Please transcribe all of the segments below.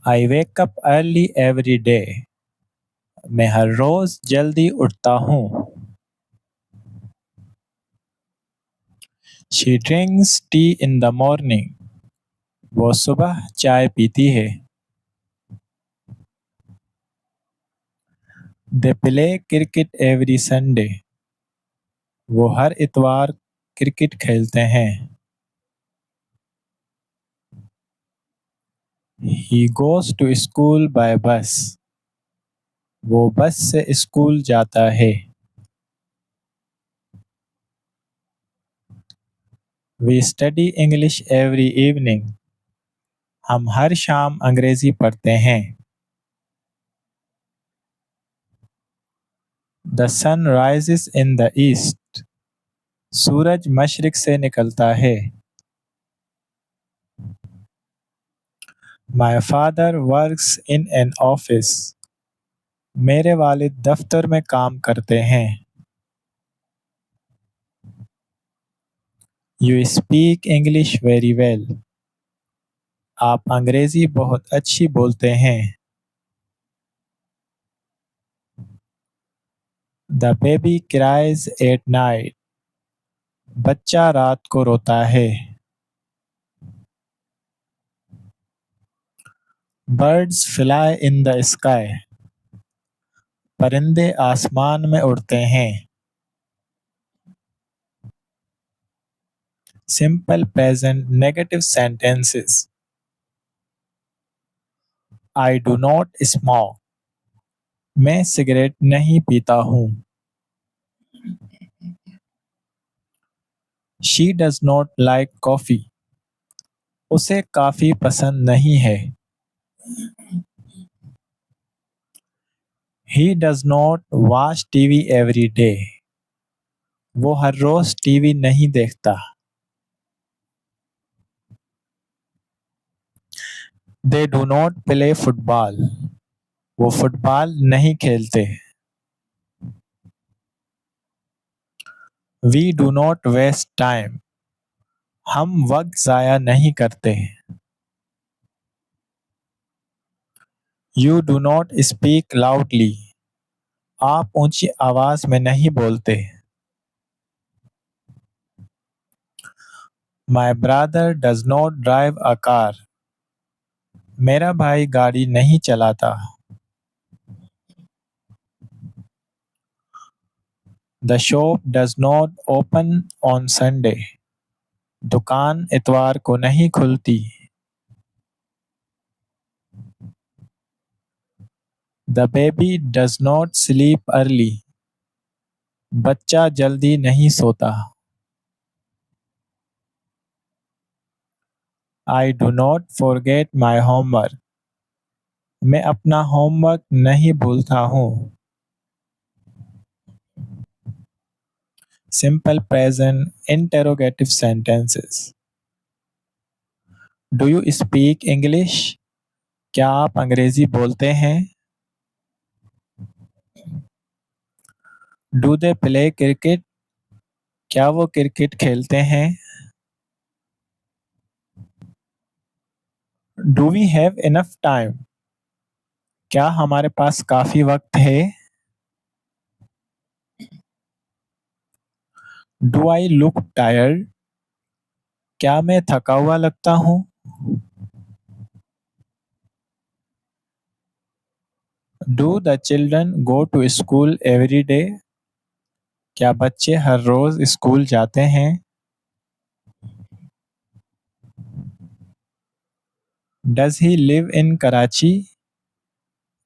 आई wake up early every day. मैं हर रोज जल्दी उठता हूँ। She drinks tea in the morning. वो सुबह चाय पीती है। They play cricket every Sunday. वो हर इतवार क्रिकेट खेलते हैं। He goes to school by bus. वो बस से स्कूल जाता है। We study English every evening. हम हर शाम अंग्रेजी पढ़ते हैं। The sun rises in the east. सूरज मशरिक से निकलता है। My father works in an office. मेरे वालिद दफ्तर में काम करते हैं। You speak English very well. आप अंग्रेजी बहुत अच्छी बोलते हैं। The baby cries at night. बच्चा रात को रोता है। Birds fly in the sky. परिंदे आसमान में उड़ते हैं। Simple present negative sentences. I do not smoke. मैं सिगरेट नहीं पीता हूँ। She does not like coffee. उसे कॉफी पसंद नहीं है। He does not watch TV every day. वो हर रोज टीवी नहीं देखता। They do not play football. वो फुटबॉल नहीं खेलते। We do not waste time. हम वक्त जाया नहीं करते। You do not speak loudly. आप ऊंची आवाज में नहीं बोलते। My brother does not drive a car. मेरा भाई गाड़ी नहीं चलाता। The shop does not open on Sunday. दुकान इतवार को नहीं खुलती। The baby does not sleep early. बच्चा जल्दी नहीं सोता। I do not forget my homework. मैं अपना होमवर्क नहीं भूलता हूँ। Simple present interrogative sentences. Do you speak English. क्या आप अंग्रेजी बोलते हैं। Do they play cricket. क्या वो क्रिकेट खेलते हैं। Do we have enough time. क्या हमारे पास काफी वक्त है। Do I look tired. क्या मैं थका हुआ लगता हूँ। Do the children go to school every day. क्या बच्चे हर रोज स्कूल जाते हैं। Does he live in Karachi.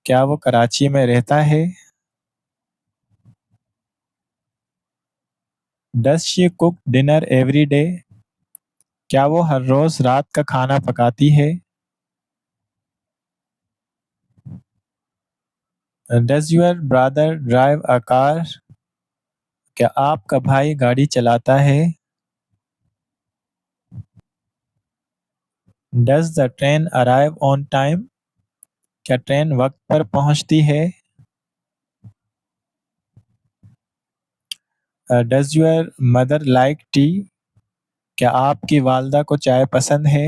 क्या वो कराची में रहता है। Does she cook dinner every day. क्या वो हर रोज रात का खाना पकाती है। Does your brother drive a car. क्या आपका भाई गाड़ी चलाता है। Does the train arrive on time. क्या ट्रेन वक्त पर पहुंचती है। Does your mother like tea. क्या आपकी वालदा को चाय पसंद है।